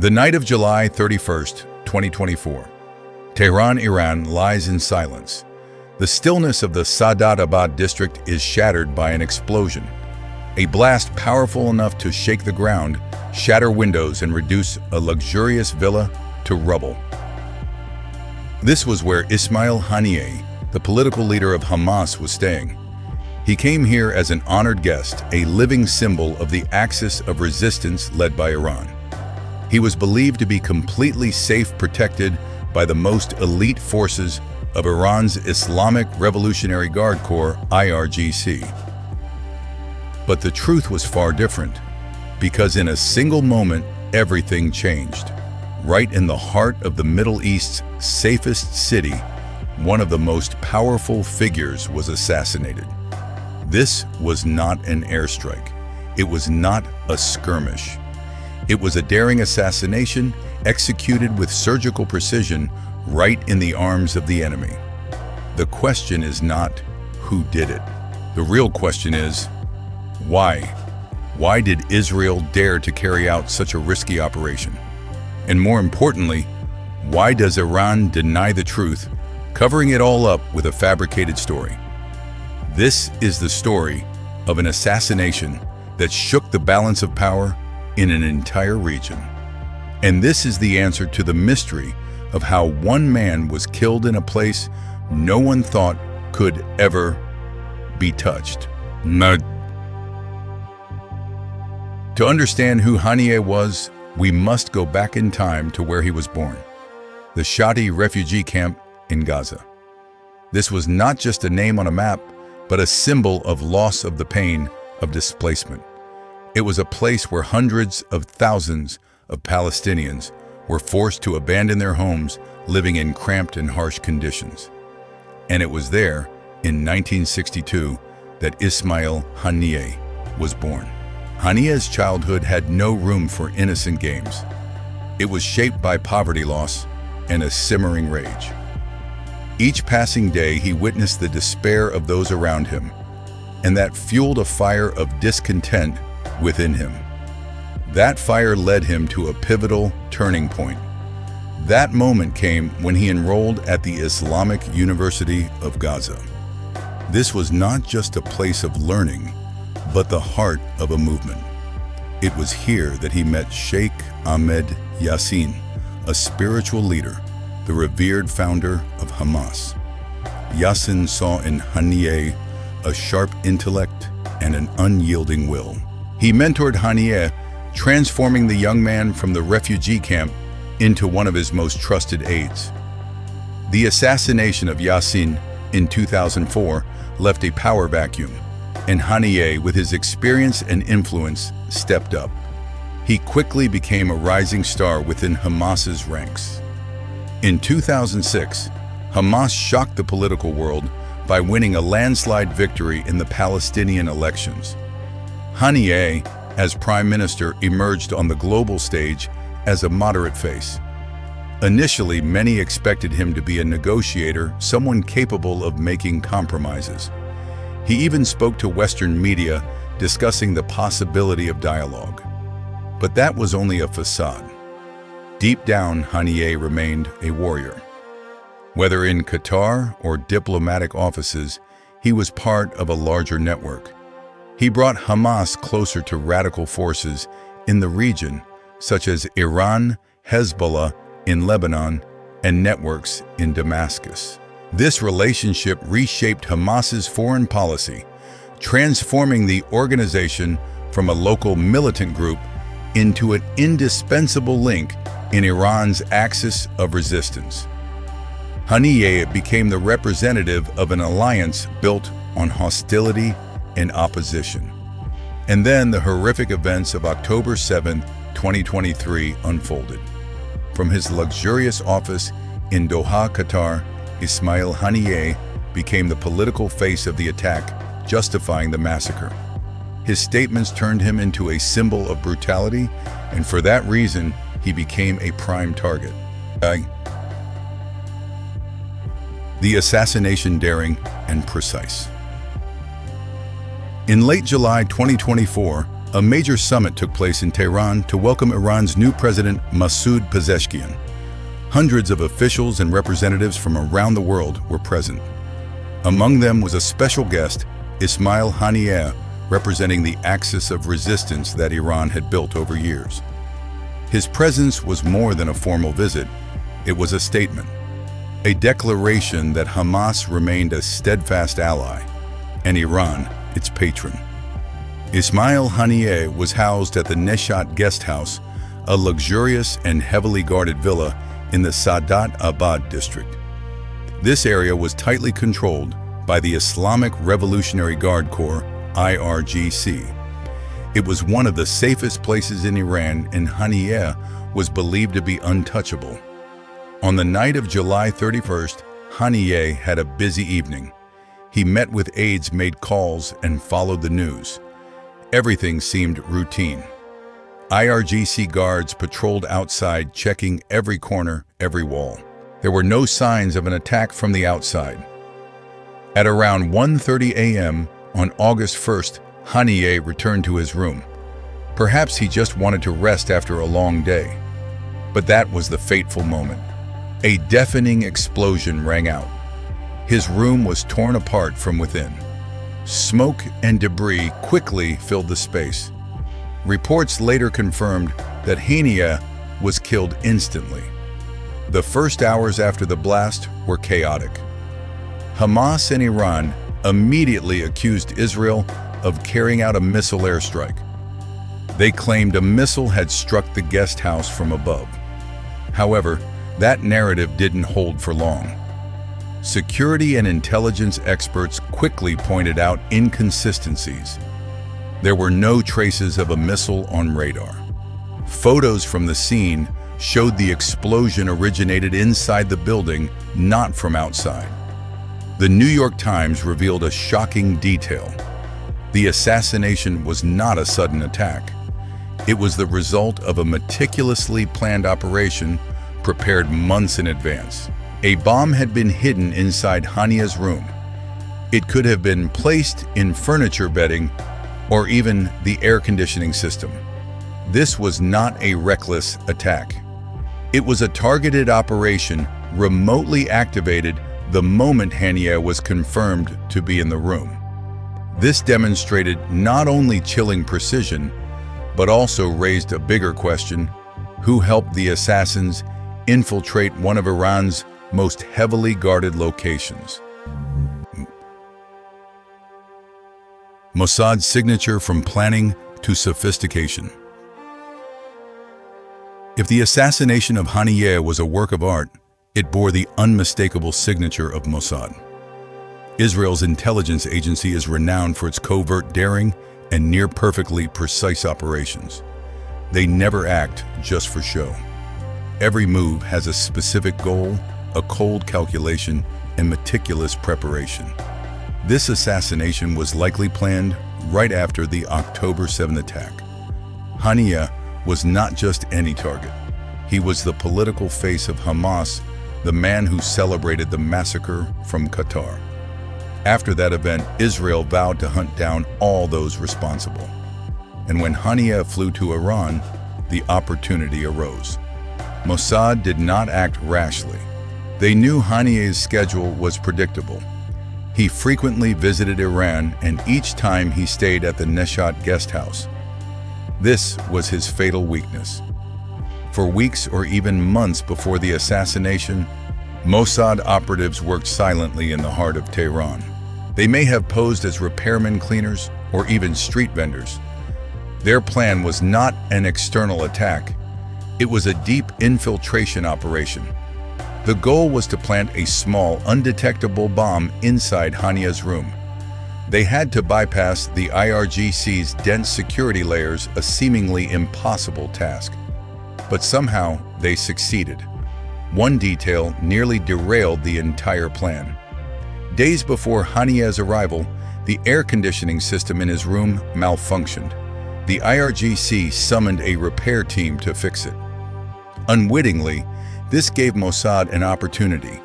The night of July 31st, 2024. Tehran, Iran lies in silence. The stillness of the Saadabad district is shattered by an explosion. A blast powerful enough to shake the ground, shatter windows, and reduce a luxurious villa to rubble. This was where Ismail Haniyeh, the political leader of Hamas, was staying. He came here as an honored guest, a living symbol of the axis of resistance led by Iran. He was believed to be completely safe, protected by the most elite forces of Iran's Islamic Revolutionary Guard Corps, IRGC. But the truth was far different, because in a single moment, everything changed. Right in the heart of the Middle East's safest city, one of the most powerful figures was assassinated. This was not an airstrike. It was not a skirmish. It was a daring assassination executed with surgical precision right in the arms of the enemy. The question is not who did it. The real question is why? Why did Israel dare to carry out such a risky operation? And more importantly, why does Iran deny the truth, covering it all up with a fabricated story? This is the story of an assassination that shook the balance of power in an entire region. And this is the answer to the mystery of how one man was killed in a place no one thought could ever be touched. To understand who Haniyeh was, we must go back in time to where he was born, the Shati refugee camp in Gaza. This was not just a name on a map, but a symbol of loss, of the pain of displacement. It was a place where hundreds of thousands of Palestinians were forced to abandon their homes, living in cramped and harsh conditions. And it was there, in 1962, that Ismail Haniyeh was born. Haniyeh's childhood had no room for innocent games. It was shaped by poverty loss and a simmering rage. Each passing day, he witnessed the despair of those around him, and that fueled a fire of discontent within him. That fire led him to a pivotal turning point. That moment came when he enrolled at the Islamic University of Gaza. This was not just a place of learning, but the heart of a movement. It was here that he met Sheikh Ahmed Yassin, a spiritual leader, the revered founder of Hamas. Yassin saw in Haniyeh a sharp intellect and an unyielding will. He mentored Haniyeh, transforming the young man from the refugee camp into one of his most trusted aides. The assassination of Yassin in 2004 left a power vacuum, and Haniyeh, with his experience and influence, stepped up. He quickly became a rising star within Hamas's ranks. In 2006, Hamas shocked the political world by winning a landslide victory in the Palestinian elections. Haniyeh, as prime minister, emerged on the global stage as a moderate face. Initially, many expected him to be a negotiator, someone capable of making compromises. He even spoke to Western media, discussing the possibility of dialogue. But that was only a facade. Deep down, Haniyeh remained a warrior. Whether in Qatar or diplomatic offices, he was part of a larger network. He brought Hamas closer to radical forces in the region, such as Iran, Hezbollah in Lebanon, and networks in Damascus. This relationship reshaped Hamas's foreign policy, transforming the organization from a local militant group into an indispensable link in Iran's axis of resistance. Haniyeh became the representative of an alliance built on hostility and opposition. And then the horrific events of October 7, 2023 unfolded. From his luxurious office in Doha, Qatar, Ismail Haniyeh became the political face of the attack, justifying the massacre. His statements turned him into a symbol of brutality, and for that reason, he became a prime target. The assassination daring and precise. In late July 2024, A major summit took place in Tehran to welcome Iran's new president, Mossad Pezeshkian. Hundreds of officials and representatives from around the world were present. Among them was a special guest, Ismail Haniyeh, representing the axis of resistance that Iran had built over years. His presence was more than a formal visit. It was a statement, a declaration that Hamas remained a steadfast ally, and Iran its patron. Ismail Haniyeh was housed at the Neshat guest house, a luxurious and heavily guarded villa in the Sadat Abad district. This area was tightly controlled by the Islamic Revolutionary Guard Corps, IRGC. It was one of the safest places in Iran, and Haniyeh was believed to be untouchable. On the night of July 31st, Haniyeh had a busy evening. He met with aides, made calls, and followed the news. Everything seemed routine. IRGC guards patrolled outside, checking every corner, every wall. There were no signs of an attack from the outside. At around 1:30 a.m. on August 1st, Haniyeh returned to his room. Perhaps he just wanted to rest after a long day. But that was the fateful moment. A deafening explosion rang out. His room was torn apart from within. Smoke and debris quickly filled the space. Reports later confirmed that Haniyeh was killed instantly. The first hours after the blast were chaotic. Hamas and Iran immediately accused Israel of carrying out a missile airstrike. They claimed a missile had struck the guest house from above. However, that narrative didn't hold for long. Security and intelligence experts quickly pointed out inconsistencies. There were no traces of a missile on radar. Photos from the scene showed the explosion originated inside the building, not from outside. The New York Times revealed a shocking detail. The assassination was not a sudden attack. It was the result of a meticulously planned operation prepared months in advance. A bomb had been hidden inside Haniyeh's room. It could have been placed in furniture bedding or even the air conditioning system. This was not a reckless attack. It was a targeted operation remotely activated the moment Haniyeh was confirmed to be in the room. This demonstrated not only chilling precision, but also raised a bigger question: who helped the assassins infiltrate one of Iran's most heavily guarded locations? Mossad's signature from planning to sophistication. If the assassination of Haniyeh was a work of art, it bore the unmistakable signature of Mossad. Israel's intelligence agency is renowned for its covert daring and near-perfectly precise operations. They never act just for show. Every move has a specific goal, a cold calculation, and meticulous preparation. This assassination was likely planned right after the October 7th attack. Haniyeh was not just any target. He was the political face of Hamas, the man who celebrated the massacre from Qatar. After that event, Israel vowed to hunt down all those responsible. And when Haniyeh flew to Iran, the opportunity arose. Mossad did not act rashly. They knew Haniyeh's schedule was predictable. He frequently visited Iran, and each time he stayed at the Neshat guest house. This was his fatal weakness. For weeks or even months before the assassination, Mossad operatives worked silently in the heart of Tehran. They may have posed as repairmen, cleaners, or even street vendors. Their plan was not an external attack. It was a deep infiltration operation. The goal was to plant a small, undetectable bomb inside Haniyeh's room. They had to bypass the IRGC's dense security layers, a seemingly impossible task. But somehow, they succeeded. One detail nearly derailed the entire plan. Days before Haniyeh's arrival, the air conditioning system in his room malfunctioned. The IRGC summoned a repair team to fix it. Unwittingly, this gave Mossad an opportunity.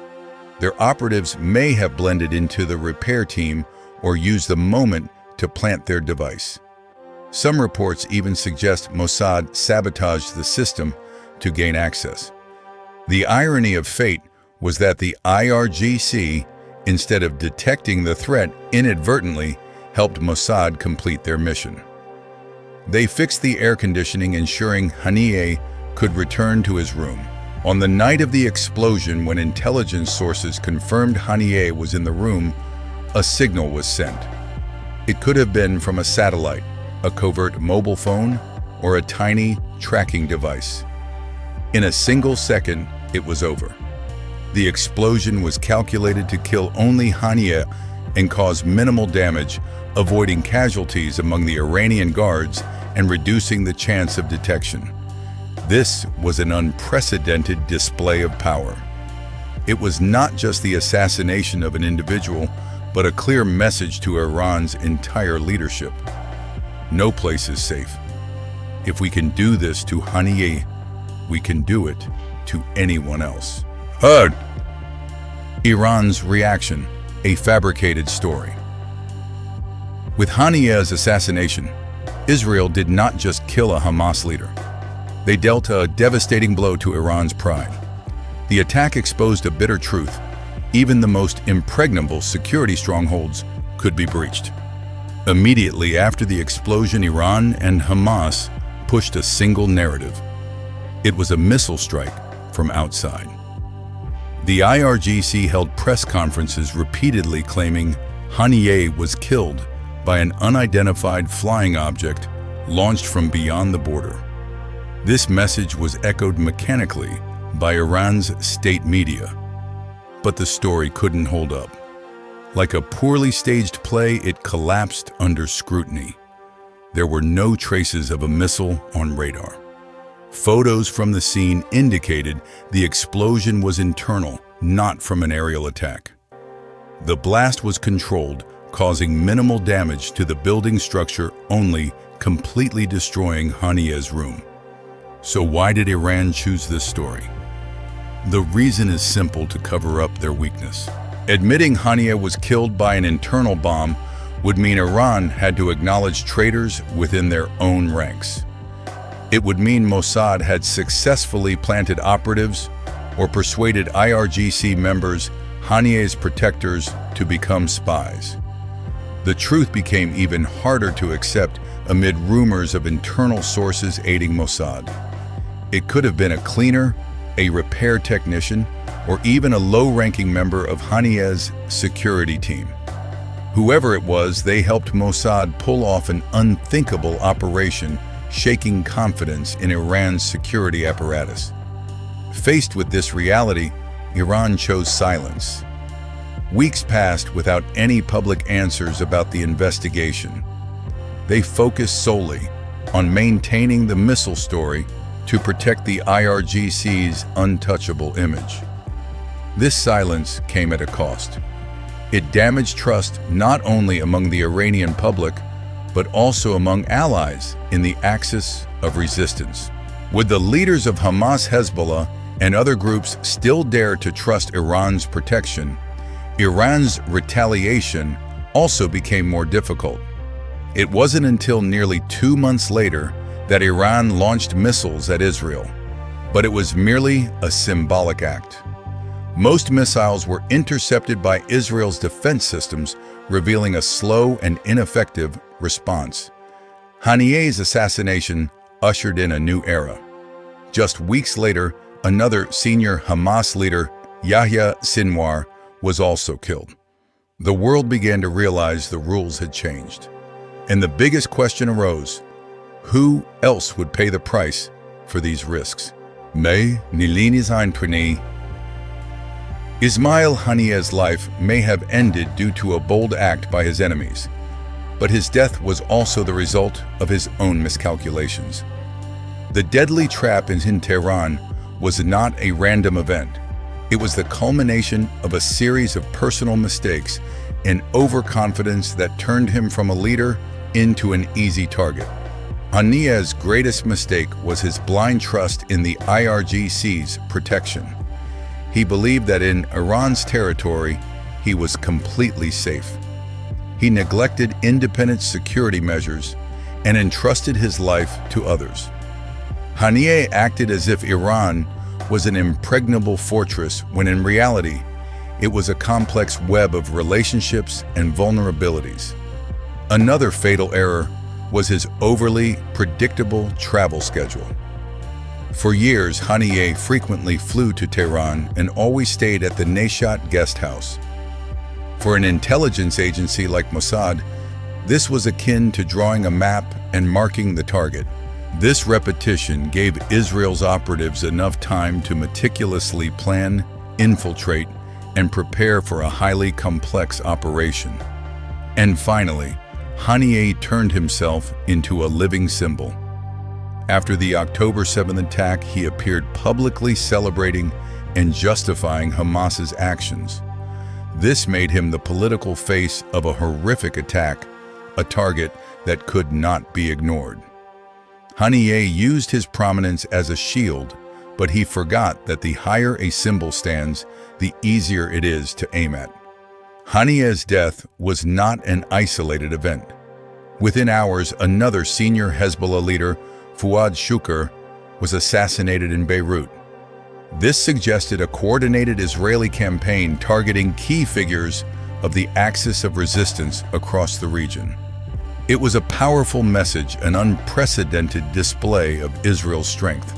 Their operatives may have blended into the repair team or used the moment to plant their device. Some reports even suggest Mossad sabotaged the system to gain access. The irony of fate was that the IRGC, instead of detecting the threat inadvertently, helped Mossad complete their mission. They fixed the air conditioning, ensuring Haniyeh could return to his room. On the night of the explosion, when intelligence sources confirmed Haniyeh was in the room, a signal was sent. It could have been from a satellite, a covert mobile phone, or a tiny tracking device. In a single second, it was over. The explosion was calculated to kill only Haniyeh and cause minimal damage, avoiding casualties among the Iranian guards and reducing the chance of detection. This was an unprecedented display of power. It was not just the assassination of an individual, but a clear message to Iran's entire leadership. No place is safe. If we can do this to Haniyeh, we can do it to anyone else. Heard! Iran's reaction, a fabricated story. With Haniyeh's assassination, Israel did not just kill a Hamas leader. They dealt a devastating blow to Iran's pride. The attack exposed a bitter truth. Even the most impregnable security strongholds could be breached. Immediately after the explosion, Iran and Hamas pushed a single narrative. It was a missile strike from outside. The IRGC held press conferences repeatedly claiming Haniyeh was killed by an unidentified flying object launched from beyond the border. This message was echoed mechanically by Iran's state media. But the story couldn't hold up. Like a poorly staged play, it collapsed under scrutiny. There were no traces of a missile on radar. Photos from the scene indicated the explosion was internal, not from an aerial attack. The blast was controlled, causing minimal damage to the building structure, only completely destroying Haniyeh's room. So why did Iran choose this story? The reason is simple: to cover up their weakness. Admitting Haniyeh was killed by an internal bomb would mean Iran had to acknowledge traitors within their own ranks. It would mean Mossad had successfully planted operatives or persuaded IRGC members, Haniyeh's protectors, to become spies. The truth became even harder to accept amid rumors of internal sources aiding Mossad. It could have been a cleaner, a repair technician, or even a low-ranking member of Haniyeh's security team. Whoever it was, they helped Mossad pull off an unthinkable operation, shaking confidence in Iran's security apparatus. Faced with this reality, Iran chose silence. Weeks passed without any public answers about the investigation. They focused solely on maintaining the missile story to protect the IRGC's untouchable image. This silence came at a cost. It damaged trust not only among the Iranian public, but also among allies in the axis of resistance. Would the leaders of Hamas, Hezbollah, and other groups still dare to trust Iran's protection? Iran's retaliation also became more difficult. It wasn't until nearly 2 months later that Iran launched missiles at Israel, but it was merely a symbolic act. Most missiles were intercepted by Israel's defense systems, revealing a slow and ineffective response. Haniyeh's assassination ushered in a new era. Just weeks later, another senior Hamas leader, Yahya Sinwar, was also killed. The world began to realize the rules had changed. And the biggest question arose: who else would pay the price for these risks? May Nilini's Einprini. Ismail Haniyeh's life may have ended due to a bold act by his enemies, but his death was also the result of his own miscalculations. The deadly trap in Tehran was not a random event. It was the culmination of a series of personal mistakes and overconfidence that turned him from a leader into an easy target. Haniyeh's greatest mistake was his blind trust in the IRGC's protection. He believed that in Iran's territory, he was completely safe. He neglected independent security measures and entrusted his life to others. Haniyeh acted as if Iran was an impregnable fortress when in reality, it was a complex web of relationships and vulnerabilities. Another fatal error was his overly predictable travel schedule. For years, Haniyeh frequently flew to Tehran and always stayed at the Mossad guest house. For an intelligence agency like Mossad, this was akin to drawing a map and marking the target. This repetition gave Israel's operatives enough time to meticulously plan, infiltrate, and prepare for a highly complex operation. And finally, Haniyeh turned himself into a living symbol. After the October 7th attack, he appeared publicly celebrating and justifying Hamas's actions. This made him the political face of a horrific attack, a target that could not be ignored. Haniyeh used his prominence as a shield, but he forgot that the higher a symbol stands, the easier it is to aim at. Haniyeh's death was not an isolated event. Within hours, another senior Hezbollah leader, Fuad Shukr, was assassinated in Beirut. This suggested a coordinated Israeli campaign targeting key figures of the axis of resistance across the region. It was a powerful message, an unprecedented display of Israel's strength.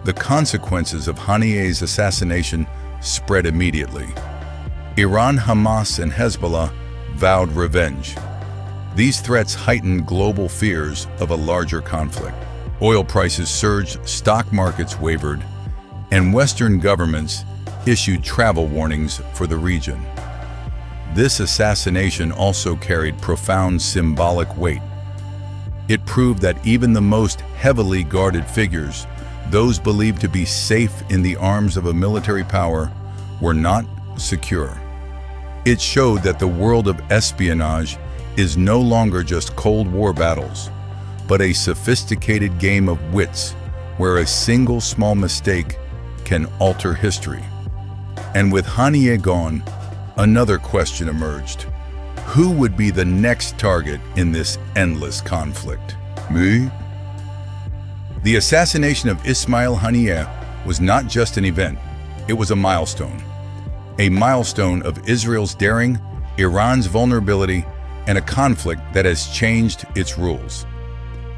The consequences of Haniyeh's assassination spread immediately. Iran, Hamas, and Hezbollah vowed revenge. These threats heightened global fears of a larger conflict. Oil prices surged, stock markets wavered, and Western governments issued travel warnings for the region. This assassination also carried profound symbolic weight. It proved that even the most heavily guarded figures, those believed to be safe in the arms of a military power, were not secure. It showed that the world of espionage is no longer just Cold War battles, but a sophisticated game of wits where a single small mistake can alter history. And with Haniyeh gone, another question emerged. Who would be the next target in this endless conflict? Me? The assassination of Ismail Haniyeh was not just an event, it was a milestone. A milestone of Israel's daring, Iran's vulnerability, and a conflict that has changed its rules.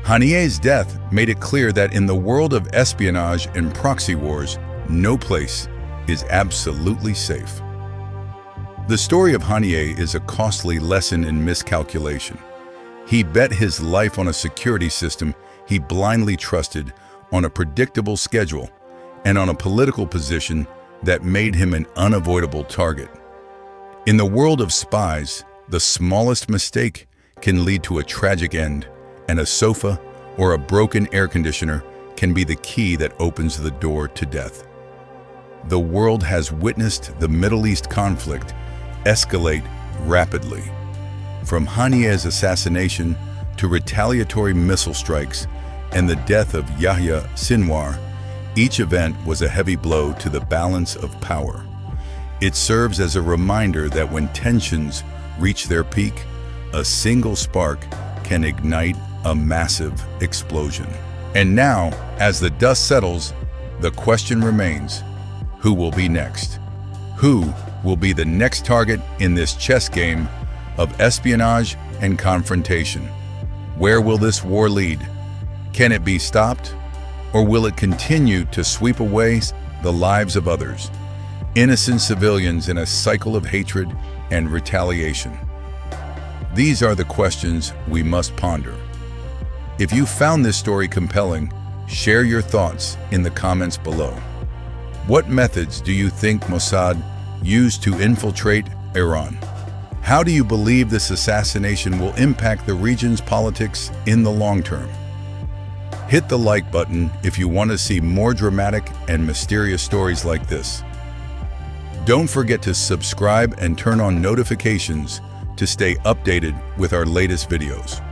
Haniyeh's death made it clear that in the world of espionage and proxy wars, no place is absolutely safe. The story of Haniyeh is a costly lesson in miscalculation. He bet his life on a security system he blindly trusted, on a predictable schedule, and on a political position that made him an unavoidable target. In the world of spies, the smallest mistake can lead to a tragic end, and a sofa or a broken air conditioner can be the key that opens the door to death. The world has witnessed the Middle East conflict escalate rapidly. From Haniyeh's assassination to retaliatory missile strikes and the death of Yahya Sinwar, each event was a heavy blow to the balance of power. It serves as a reminder that when tensions reach their peak, a single spark can ignite a massive explosion. And now, as the dust settles, the question remains, who will be next? Who will be the next target in this chess game of espionage and confrontation? Where will this war lead? Can it be stopped? Or will it continue to sweep away the lives of others, innocent civilians in a cycle of hatred and retaliation? These are the questions we must ponder. If you found this story compelling, share your thoughts in the comments below. What methods do you think Mossad used to infiltrate Iran? How do you believe this assassination will impact the region's politics in the long term? Hit the like button if you want to see more dramatic and mysterious stories like this. Don't forget to subscribe and turn on notifications to stay updated with our latest videos.